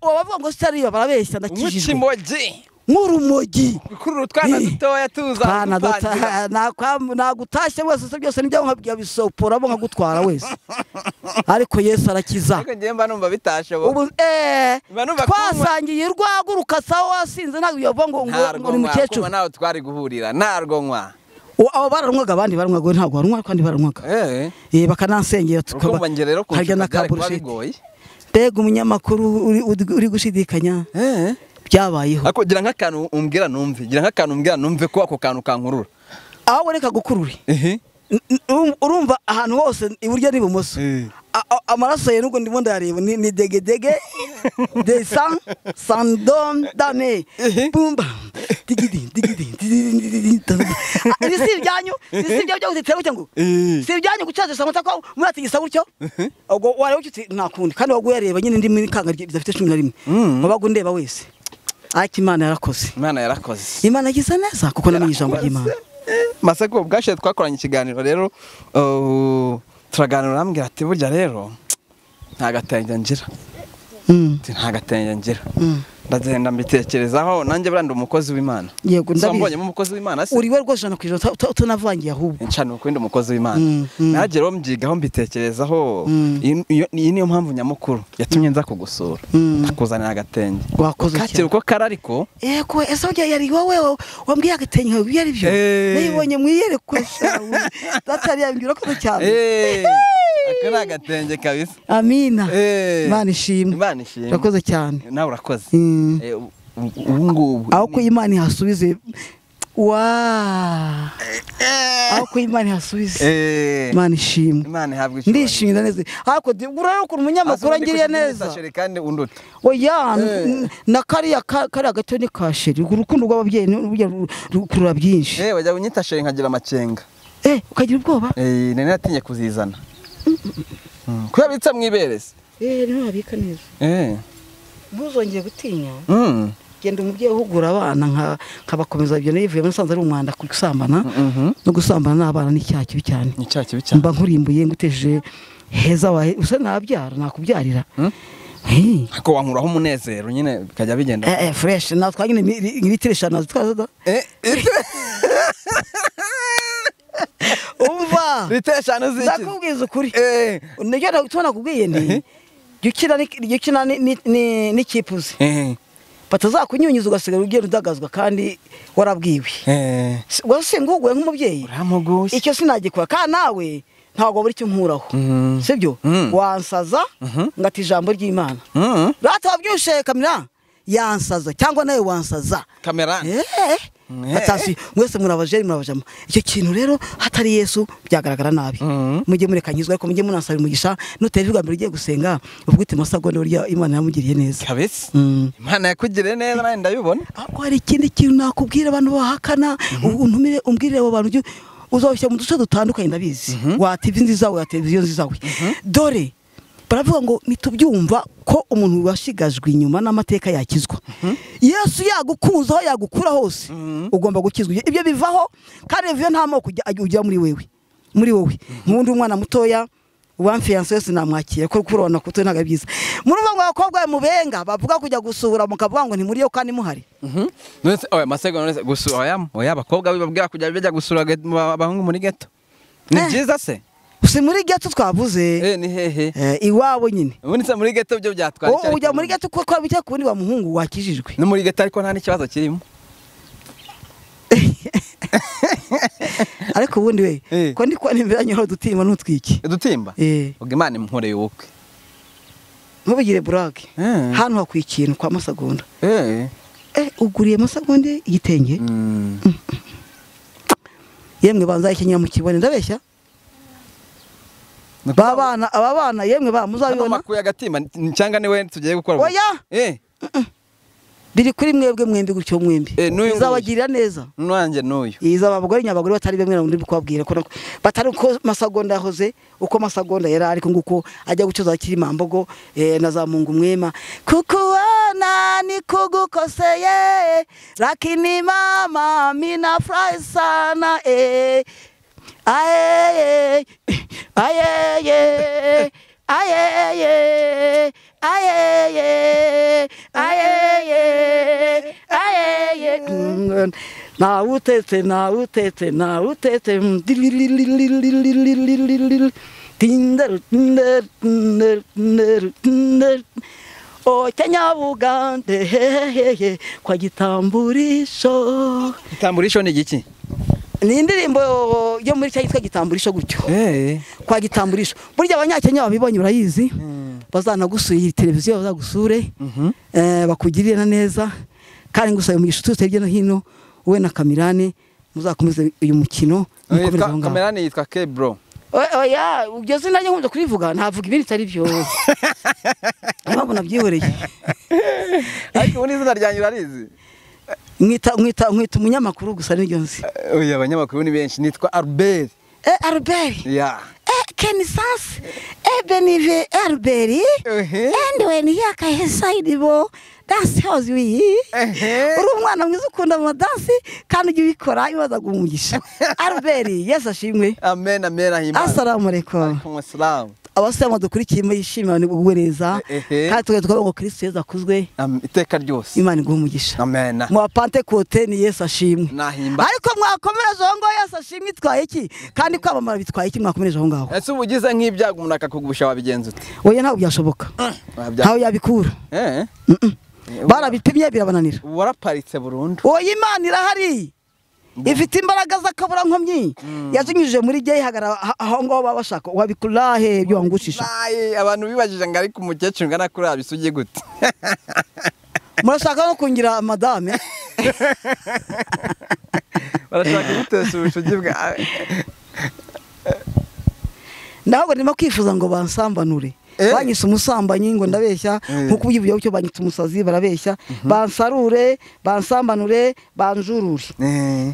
wabavuga ngo sitari barabeshya ndakijijwe umucimogi nk'urumogi kuri utwana dutoya tuza nagutashye wese se byose nibyo nkabya bisoporamo nkagutwara wese ariko Yesu arakiza ariko ngiye mba numva bitashe bo ubu twasangiye urwaguruka sawa wasinze ntabwo yavuga ngo ni mukecuru nawe twari guhurira narwo nkwa abo baranywaga abandi baranywaga ntabwo baranywa kandi baranywaga bakanansengera tukaba rero harya na kaburusheti mbega umunyamakuru uri gushidikanya byabayeho akugira nk'akantu umbwira numve ko ako kantu kankurura aho ureka gukurure urumva ahantu hose iburyo n'ibumoso amaraso ye nubwo ndimo ndareba ni degedege de sandom dane bumba digidi si ibyanyu byo gutitira gutya ngo si ibyanyu gucazisha amata ko muratigisa gutyo ubwo wari ucyuti nakundi kandi waguye areba nyine ndi muri kanga ridafite 11 wabaga undeba wese ariko Imana yarakoze Imana yagize neza kuko namenye ijambo ry'Imana Maseko bwashe twakoranye ikiganiro rero turaganira nambwira ati burya rero nta gatenge ngira ndagenda mbitekerezaho nanjye buranda umukozi w'Imana yego ndabonye mu mukozi w'Imana se uri we rwose na kwijoro tunavangiye ahubwo ncana ukwindi umukozi w'Imana nagero mbyigaho mbitekerezaho iyi niyo mpamvu nyamukuru yatumye nza kugusura akuzanira agatenge wakoze cyane uko karariko yego ese ujya yari wowe wambwiye agatenge yari byo nayibonye mwiyerekwe datari yambira ko cyane akana agatenge kabisa amina Imana ishimwe urakoze cyane nawe urakoze ubungubu aho ko Imana ihasubize aho ko Imana ihasubize Imana ishimwe ndishimira neza ariko urareko ku munyamakuru angiriye neza kandi unduta oya na kariya gato ni kasheri urukundo rw'ababyeyi rukurura byinshi bajya unyita sheri nkagira amacenga ukagira ubwoba nene natinye kuzizana kuyabitsa mwiberese niho habika neza ntuzongeye gutinya genda umubyeyi uhugura abana nkabakomeza ibyo nivuye musanze ari umwanda gusambana no gusambana n'abana n'icyaha kibi cyane mba nkurimbuye nguteje heza wahe usa nabyara nakubyarira ako wankuraho umunezero nyine bikajya bigenda fresh natwa nyine ngitireshana twaza umva riteshano ziki zakubwiza ukuri nigera tubona kubwiye ni gukina n'ikipuzi batazakunyunyuza ugasigara ugenda udagazwa kandi warabwiwe wase nguguye nk'umubyeyi icyo sinagikora kandi nawe ntabwo buri cyo nkuraho sibyo wansaza ngati ijambo ry'Imana ratabyushe kamera yansaza cyangwa nawe wansaza kamera atasi mwese murabajama icyo kintu rero hatari Yesu byagaragara nabi mujye murekanyizwa ariko mujye munasaba umugisha nutera ibigambiro ugiye gusenga uvuga uti masagonde burya Imana yamugiriye neza kabisa Imana yakugiriye neza nandi ndabibona ako hari ikindi kintu nakubwira abantu bahakana untumire umbwirire abo bantu uzoshya mu duce dutandukanye ndabizi wa TV nziza we ya televiziyo nziza we dore baravuga ngo nitubyumva ko umuntu washigajwe inyuma n'amateka yakizwa Yesu yagukuza aho yagukura hose ugomba gukizwa ibyo bivaho kandi bivuye nta moko ujya muri wowe nk'undi umwana mutoya wamfiyanse wese namwakira ko kurona kuto ntaga byiza murumva ngo abakobwa mubenga bavuga kujya gusura mukavuga ngo ntimuriyo kandi muhari none oya masego none gusura oya abakobwa bibabwira kujya bijya gusura abahungu muri ghetto ni byiza se usi muri ghetto twavuze ni hehe iwabo nyine ubunitse muri ghetto byo byatwara cyane ujya muri ghetto ko kwabijya kundi wa muhungu wakijijwe no muri ghetto ariko nta n'ikibazo kirimo ariko ubundi we ko ndi kwa nimberanye ho dutimba n'utwiki dutimba ubwo Imana imporeye ubukwe ntubigire burake hano hakwikintu kwa masagonda uguriye masagonde igitenge yemwe banza ikinyira mu kibone ndabeshya aba bana yemwe muzabibona makuru y'agatimba cyangwa niwe tugiye gukora oya biri kuri mwembi gutyo mwembi izabagirira neza nanjye n'uyu izababagore nyabagore batari bemwe na ndi kubabwira ko batari uko masagonda yahoze uko masagonda yari ariko nguko ajya gucuza kiri mambogo na za Mungu mwema kukuona ni kugukoseye lakini mama mina furahi sana aye ayeye ayeye ayeye ayeye nawutetse nawutetse nawutetse tinder tinder tinder tinder o Kenyabugande hehehe kwa gitamburisho. Gitamburisho ni igiki? Ni indirimbo yo muri cyitwa gitamburisho gutyo. Kwa gitamburisho. Burya abanyakenya babibonye urayizi. Bazanagusuye televiziyo bazagusure. Bakugirira neza. Kandi ngusaye mu gishutse hirya no hino we na Kamirane muzakomeze uyu mukino. Kamirane yitwa K bro. Oya, ubyo sinajye nkunze kurivuga ntavuga ibindi bitari byo. Ntabwo nabyihoreye. Ariko ubu izina ryanyu rarizi. Mwita umunyamakuru gusa n'iryo nzi. Oya, abanyamakuru ni benshi nitwa Albert. Albert. Yeah. Kenisas. Benive Albert. And when yakahesaidibo that's how we. Uri umwana mwiza ukunda mu dance kandi ujye ubikora ibaza gumugisha. Albert, yes ashimwe. Amen amen ahimana. Assalamu alaikum. Alaikum assalam. Abasema dukurikiye yishimira ni guhereza kandi tugavuga ngo Kristo Yesu akuzwe iteka ryose. Imana igumugisha. Amen. Mu Pentecote ni Yesu ashimwe. Nahimba. Ariko mwakomereje aho ngaho Yesu ashimwe itwaye iki kandi kwamamara bitwaye iki mwakomereje aho ngaho. Ese ubugize nk'ibyago umuntu akakugusha wabigenza ute? Oya ntabwo byashoboka. Aho yabikura. Barabipimye birabananira. Waraparitse burundu. Oya Imana irahari. Ifite imbaraga z'akabura nkomyi yazinyujije muri gihe ihagara aho ngaho babashaka wabikurahe byo wangushisha. Abantu bibajije ngo ari ku mukecuru ngana kuri abisugiye gute? Murashaka no kungira madame. Barashaka gutesha ubushugi bwa. Ntabwo ndimo kwifuza ngo bansambanure. Banyise umusambanyi ngo ndabeshya nkuko ubivuye cyo banyita umusazi barabeshya bansarure bansambanure banjurure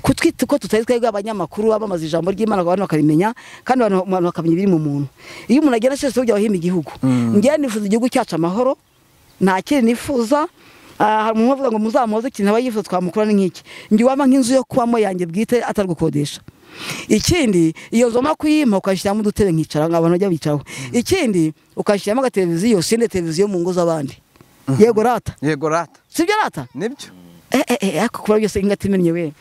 kutwita ko tutari twebwe abanyamakuru abamaze ijambo ry'Imana abantu bakarimenya kandi abantu bakamenya ibiri mu muntu. Iyo umuntu agenda cyose ujya wahima igihugu ngiye nifuza igihugu cyacu amahoro nta kiri nifuza. Hari umuntu uvuga ngo muzamuhoze ikintu abayifuza twamukura ni nk'iki ngi wama nk'inzu yo kubamo yanjye bwite atari gukodesha. Ikindi iyo nzoma kuyima ukashyiramo udutebe nkicara abantu bajya bicaraho. Ikindi ukashyiramo agateleviziyo sinde televiziyo mu ngo z'abandi. Yego rata. Yego rata. Sibyo rata? Nibyo. Ako kuba byose ingatimenye we.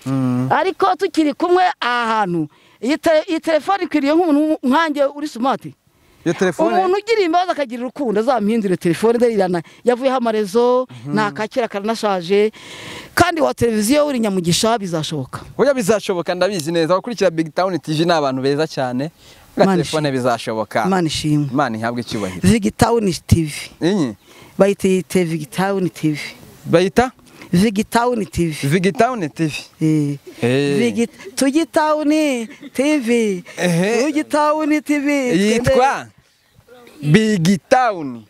Ariko tukiri kumwe ahantu iyi telefone ikwiriye nk'umuntu nkanjye uri smart. Iyo telefone umuntu ugira imbaza akagira urukundo azamuhindure telefone nderirana yavuyeho amarezo nakakira karanashaje kandi wa televiziyo uri nyamugisha bizashoboka. Oya bizashoboka ndabizi neza abakurikira Big Town TV n'abantu beza cyane. Telefone bizashoboka. Imana ishimwe. Imana ihabwe icyubahiro. Big Town TV. Bayita Big Town TV. Bayita Big Town TV. Big Town TV. Tugi Town TV. Tugi Town TV. Yitwa Big Town.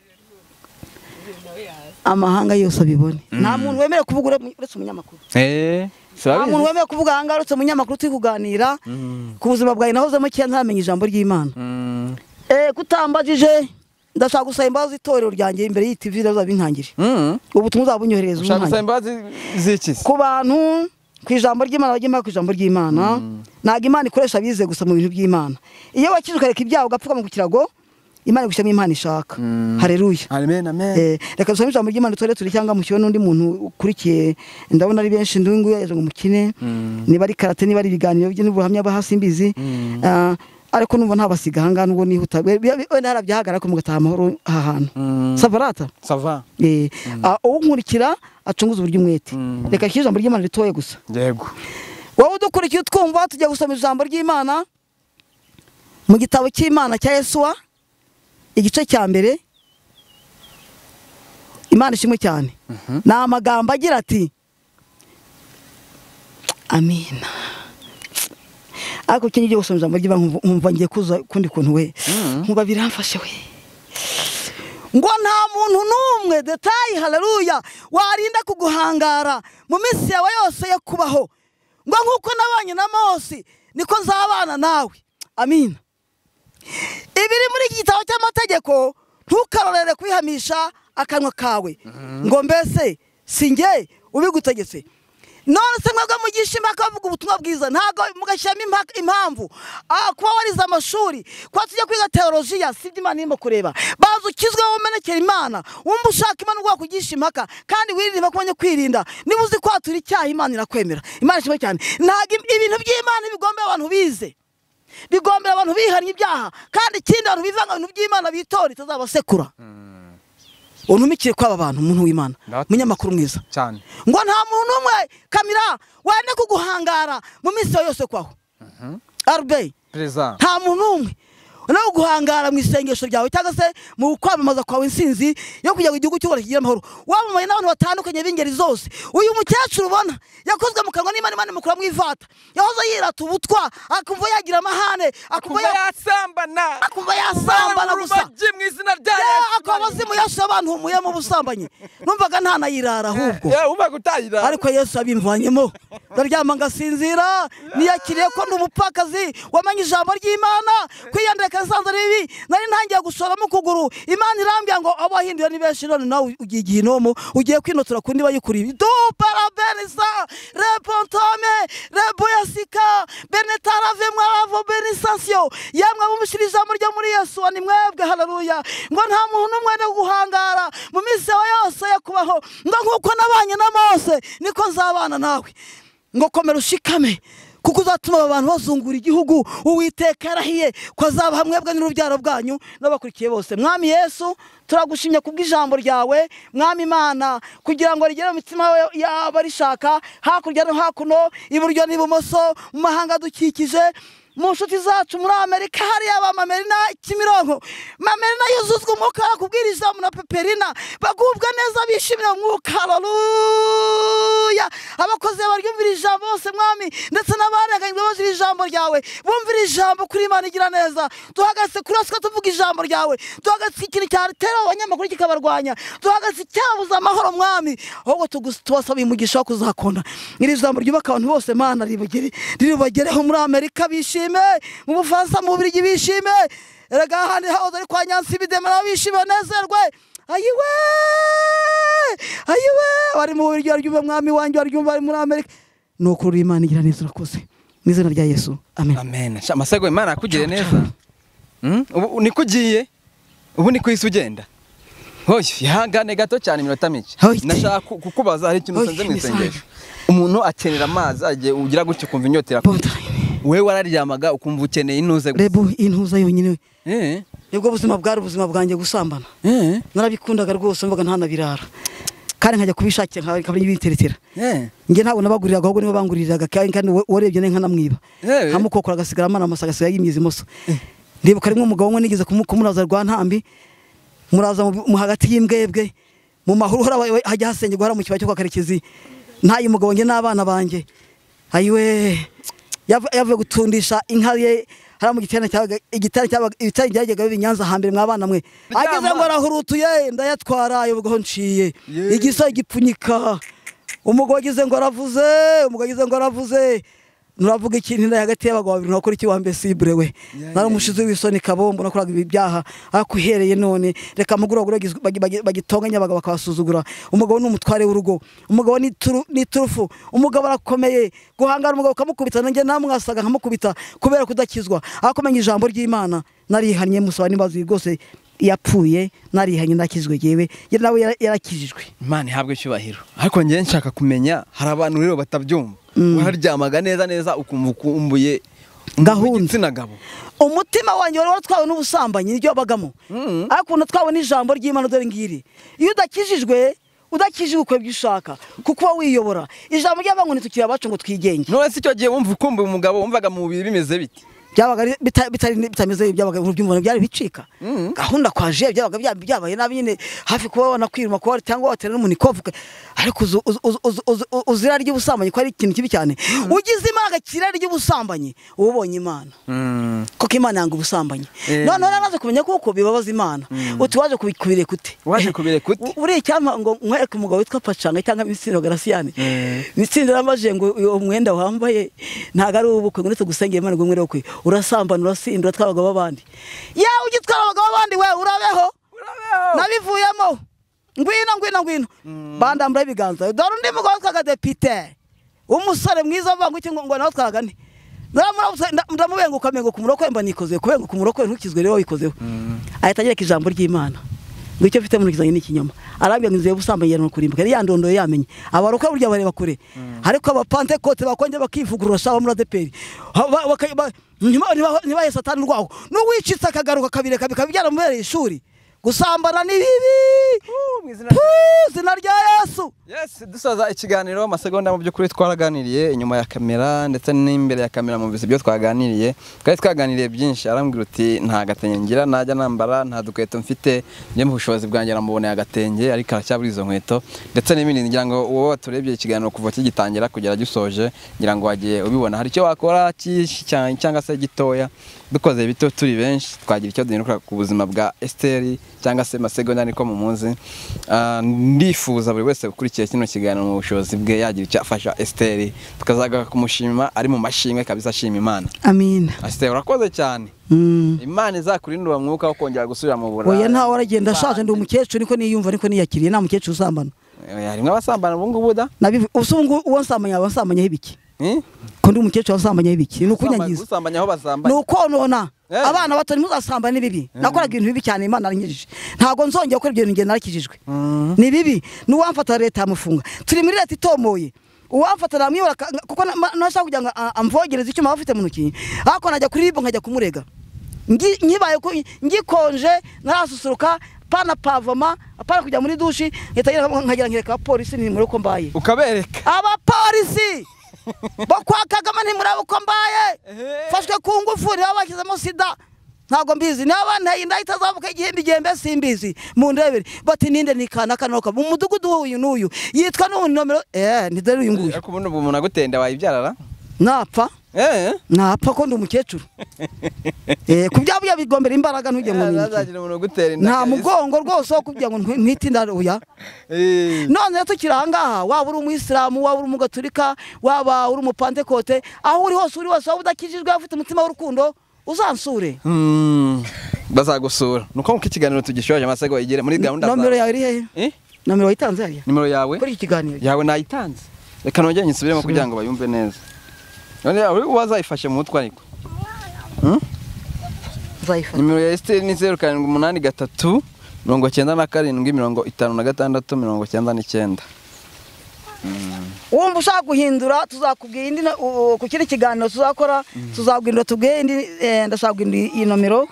Amahanga yose abibone. Nta muntu wemere kuvuga uretse umunyamakuru. Nta muntu wemeye kuvuga hanga uretse umunyamakuru turi kuganira ku buzima bwawe nahozemo cyane ntamenye ijambo ry'Imana. Kutambajije ndashaka gusaba imbabazi itorero ryanjye imbere y'TV bazabintangire. Ubu tumuzabunyohereza umwanya. Ndashaka imbabazi ziki? Ku bantu ku ijambo ry'Imana bagema ku ijambo ry'Imana. Naga Imana ikoresha bize gusa mu bintu by'Imana. Iyo wakije reka ibyago gapfuka mu kirago Imana gushyamo Imana ishaka. Haleluya. Amen amen. Reka dusome ijambo ry'Imana tore turi cyangwa mukiwe n'undi muntu ukurikiye ndabona ari benshi ndungu yaje ngo mukine niba ari karate niba ari ibiganiro by'ubuhamya bahasimbizi. Ariko numva ntabasiga hanga nubwo nihuta wenda harabyahagara ko mugataha amahoro ahantu. Savarata? Sava. Unkurikira acunguza uburyo umwete. Reka shyira ijambo ry'Imana ritoye gusa. Yego. Wowe udukurikiye twumva tujya gusoma ijambo ry'Imana mu gitabo cy'Imana cya Yesuwa igice cya mbere. Imana ishimwe cyane. Na amagambo agira ati Amina. Ako kinyi cyo gusoma ijambo ry'Imana nkumva ngiye kuza kundi kuntu we. Nkumva biramfashe we. Ngo nta muntu numwe detayi haleluya warinda kuguhangara mu minsi yawe yose yo kubaho. Ngo nkuko nabanye na Mose niko nzabana nawe. Amina. Ibiri muri iki gitabo cy'amategeko ntukarorere kwihamisha akanwa kawe ngo mbese singe ubigutegetse. none se mwebwe mugisha impaka bavuga ubutumwa bwiza ntago mugashyiramo impamvu kuba warize amashuri kuba tujya kwiga teolojiya sibyo Imana irimo kureba baza ukizweho umenekera Imana wumva ushaka Imana ubwo kugisha impaka kandi wirinda kumenya kwirinda niba uzi kwatura icyaha Imana irakwemera Imana ishimwe cyane ntago ibintu by'Imana bigombera abantu bize bigombera abantu bihannye ibyaha kandi ikindi abantu bivanga ibintu by'Imana bitora itazabasekura untumikire kwaba bantu umuntu w'Imana munyamakuru mwiza cyane ngo nta muntu umwe kamera wende kuguhangara mu minsi yose kwaho Arbe Prezant nta muntu umwe no guhangara mu isengesho ryawe cyangwa se mu kwamamaza kwawe insinzi yo kujya mu gihugu cy'Uburayi kigira amahoro wamamaye n'abantu batandukanye b'ingeri zose uyu mukecuru ubona yakozwe mu kanwa n'Imana mukura mu ivata yahoze yirata ubutwa akumva yagira amahane akumva yasambana gusa mu izina rya Yesu akabazimu yasha abantu humuye mu busambanyi numvaga nta nayirara ahubwo umvaga utayirara ariko Yesu abimvanyemo ndaryama ngasinzira niyakiriye ko n'umupfakazi wamenye ijambo ry'Imana kwiyandeka sanza ribi nari ntangiye gusoramo kuguru Imana irambya ngo abahinduye ni benshi none nawe ugiye igihinomo ugiye kwinotora kundi bayikuriye do parabenisa repontome reboyasika benetarave mwavo benisasyo yamwe bumushira ijambo ryo muri Yesu ni mwebwe haleluya ngo nta muntu umwe no guhangara mu minsi yose yo kubaho ngo nkuko nabanye na Mose niko nzabana nawe ngo komera ushikame kuko uzatuma abantu bazungura igihugu Uwiteka yarahiye ko azaba hamwebwe n'urubyaro bwanyu n'abakurikiye bose mwami Yesu turagushimye kubw'ijambo ryawe mwami Imana kugira ngo rigere mu mitima y'abarishaka hakurya no hakuno iburyo n'ibumoso mu mahanga dukikije mu nshuti zacu muri Amerika hari Mamerina Kimironko Mamerina yuzuzwa umwuka kubwiriza na Peperina bagubwa neza bishimira umwuka haleluya abakozi baryumvira ijambo bose mwami ndetse n'abarenganywe bazira ijambo ryawe bumvira ijambo kuri Imana igira neza tuhagaze kuraswa tuvuga ijambo ryawe tuhagaze ikintu cyatera abanyamakuru kikabarwanya tuhagaze cyabuza amahoro mwami ahubwo tubasaba umugisha wo kuzakona iri jambo ryubaka abantu bose Mana ribagereho muri Amerika bishimye mu Bufaransa mu Bubiligi bishime erega handi hahoze ari kwa Nyansi bidemera bishime nezerwe ayiwe bari mu Bubiligi baryumva mwami wanjye baryumva bari muri Amerika nuko uri Imana igira neza urakoze mu izina rya Yesu amen amen amasego Imana akugire neza ubu nikugiye ubu ni kwisi ugenda hoye ihangane gato cyane iminota mike nashaka kukubaza hari ikintu usanze mu isengesho umuntu akenera amazi agiye ugira gutyo kumva inyotera wewe wararyamaga ukumva ukeneye intuze rebo intuza yonyine nibwo buzima bwari ubuzima bwanjye gusambana narabikundaga rwose mvuga ntanabirara kandi nkajya kubishakira nkabari ibiteretera nge ntabwo nabaguriraga ahubwo nibo banguriraga kandi warebye nenka namwiba hamukokora agasigara amana amasagasiga y'imyizi moso ndibuka rimwe umugabo umwe nigeze kumuraza rwa ntambi muraza mu hagati y'imbwebwe mu mahuru hajya hasengerwa hara mu kibaya cyo kwa Karekezi ntayi umugabo nge n'abana banjye ayiwe yavuye gutundisha inka ye hara mu gitana cyabaga ibitari byajyaga b'Inyanza hambere mwabana mwe ageze ngo arahurutuye ndayatwara ubwo nciye igisa gipfunyika umugabo ageze ngo aravuze nuravuga ikintu nda hagati y'abagabo babiri nakora iki wambe Sibre we naramushize w'isoni kabombo nakoraga ibyaha akuhereye none reka muguragura bagitonganya abagabo bakabasuzugura umugabo n'umutware w'urugo umugabo ni turufu umugabo arakomeye guhangara umugabo kamukubita nanjye namwasaga nkamukubita kubera kudakizwa akomenya ijambo ry'Imana narihanye musaba nimbazi rwose yapfuye narihanye ndakizwe yewe nawe yarakijijwe Imana ihabwe icyubahiro ariko ngiye nshaka kumenya hari abantu rero batabyumva wararyamaga neza ukumva ukumbuye gahunda gabo umutima wanjye wari watwawe n'ubusambanyi niryo bagamo ariko natwawe n'ijambo ry'Imana dore ngiri iyo udakijijwe ukwe byushaka kuko wiyobora ijambo ry'abantu ntitukira abacu ngo twigenge none se icyo gihe wumva ukumbuye umugabo wumvaga mu bibiri bimeze bite byabaga bitameze byabaga ubyumva byari bicika gahunda kwaje byabaga byabaye nabi nyine hafi kubona kwiruma kwa cyangwa watera n'umunikovu ariko uzira ry'ubusambanyi ko ari ikintu kibi cyane ugize Imana kirari ry'ubusambanyi ubonye Imana kuko Imana yanga ubusambanyi none naje kumenya kuko bibabaza Imana uti waje kubikubire kute uri cyama ngo mwereke umugabo witwa Pacanga cyangwa Mitsindwa Garasiane Mitsindwa amaje ngo uwo mwenda wambaye ntago ari ubukwe ngo ndetse gusengera Imana ngo mwere kwe urasambana urasindwa twabagabo babandi ugitwara abagabo babandi we urabeho nabivuyemo ngwino bandambura ibiganza dore undi mugabo twaga depite umusore mwiza avuga iki ngo nawe twagane ndamubenguka mengo ku murokwe mba nikoze kubenguka ku murokwe ntukizwe rero wikozeho ahita agereka ijambo ry'Imana ngo icyo mfite mu kizanye n'ikinyoma arambye ngo nziye busambaye no kurimbuka yari yandondoye yamenye abaroka burya bareba kure ariko abapantekote bakonje bakivugurura shaho muri ADPR niba Satani rwaho n'uwicitse akagaruka kabireka bikabyara mu ishuri gusambana ni bibi zina rya Yesu. Yes, dusoza ikiganiro amasegonda mu by'ukuri twaraganiriye inyuma ya kamera ndetse n'imbere ya kamera mu bise byo twaganiriye kandi twaganiriye byinshi arambwira uti nta gatenge ngira najya nambara nta dukweto mfite njye mu bushobozi bwanjye namuboneye agatenge ariko aracyabura izo nkweto ndetse n'ibindi ngira ngo wowe waturebye ikiganiro kuva kigitangira kugera gisoje ngira ngo wagiye ubibona hari icyo wakora cyangwa se gitoya dukoze bito turi benshi twagira icyo duhinduka ku buzima bwa Esther cyangwa se masegonda niko mu munsi ndifuza buri wese gukurikiye kino kiganiro mu bushobozi bwe yagira icyo afasha Esther tukazaga kumushima ari mu mashimwe kabisa ashima Imana. Amin. Esther urakoze cyane. Imana izakurindura mwuka wo kongera gusubira mu burara. Oya nta waragenda ashaje ndi umukecuru niko niyumva niko niyakiriye nta mukecuru usambana. Harimo abasambana bungu buda. Usungu uwo nsambanya ibiki? Ko ndi umukecuru wasambanya ibiki? Nukunyangiza. Usambanya aho basambanya. Nuko nona abana bato nimuzasambana ni bibi. Nakoraga ibintu bibi cyane Imana arinyirije. Ntago nzongera gukora ibyo bintu ngenda narakijijwe. Ni bibi. Nuwamfata leta amufunga. Turi muri leta itomoye. Uwamfata namwibara kuko nashaka kugira ngo amvogereze icyo mafite mu ntoki. Ariko najya kuri ribo nkajya kumurega. Ngibaye ko ngikonje narasusuruka pana pavoma apana kujya muri dushi nkagira nkireka polisi ni muri ko mbaye. Ukabereka. Aba polisi bakwa Kagame ni muri uko mbaye. Fashwe ku ngufu ni abakizemo sida. Ntago mbizi ni abana indahitazavuka igihembe igihembe simbizi mu ndebere bati ninde nikana kanoka mu mudugudu uyu n'uyu yitwa no nomero ni dere uyu nguyu ariko ubundi umuntu agutenda wayibyarara napfa napfa ko ndi umukecuru kubyabuya bigombera imbaraga ntujye mu nini nta mugongo rwose wo kugira ngo ntwitinda uya none tukiranga waba uri umuyisilamu waba uri umugaturika waba uri umupantekote aho uri hose waba udakijijwe afite umutima w'urukundo uzansure bazagusura nuko muko ikiganiro tugishoje amasego igere muri gahunda za nomero yawe iri he nomero wayitanze hariya nimero yawe kuri ikiganiro yawe nayitanze reka nongeye nyisubiremo kugira ngo bayumve neza none wazayifashe mu mutwe ariko zayifashe nimero ya Esther ni 0783 97 56 99 Wumva ushaka guhindura tuzakubwira indi ku kiri kiganiro tuzakora tuzabwira tubwiye indi ndashaka indi nomero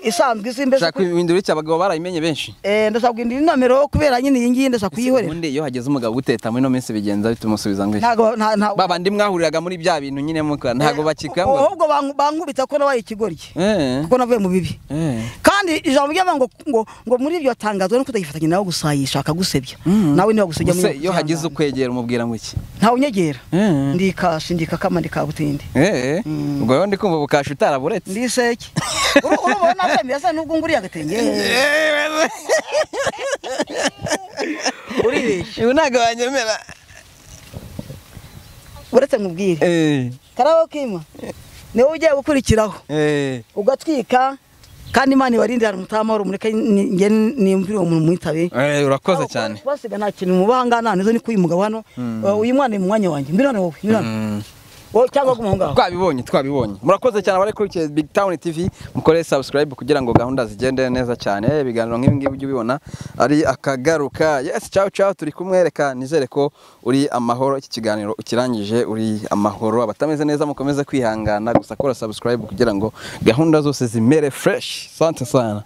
isanzwe isimbe shaka guhindura iki abagabo barayimenye benshi ndashaka indi nomero kubera nyine iyi ngiyi ndashaka kuyihorera ubundi iyo hageze umugabo guteta muri no minsi bigenza bitumusubiza ngo ntago baba ndi mwahuriraga muri bya bintu nyine muka ntago bakikangwa ahubwo bankubita ko nabaye ikigoryi kuko navuye mu bibi kandi ijambo ry'abango ngo muri ibyo tangazo no kudagifatanya nawe gusayisha akagusebya nawe niba gusebya muri iyo hageze ukwegera umubwira ngo iki ntawe unyegera ndikashindika kamandi kabutindi ubwo yo ndi kumva bukasha utaraburetse ndiseke urubona kwemera sa nubwo nguriye agatenge uribeshe ubu ntago wanyemera uretse nkubwire karabo kima niwe ugiye gukurikiraho ugatwika kandi Imana ibarinde hari umutamahoro mureke nge nimvire umuntu mwitabe urakoze cyane basiga nta kintu mubahangana nizo ni kuyi mugabo hano uyu mwana mu mwanya wanjye mbirane wowe mbirane cyangwa kumuhunga twabibonye murakoze cyane abari kuri Big Town TV mukore subscribe kugira ngo gahunda zigende neza cyane ibiganiro nk'ibi ngibi ujye ubibona ari akagaruka yes ciao turi kumwereka nizere ko uri amahoro iki kiganiro ukirangije uri amahoro abatameze neza mukomeze kwihangana gusa kora subscribe kugira ngo gahunda zose zimere fresh sante sana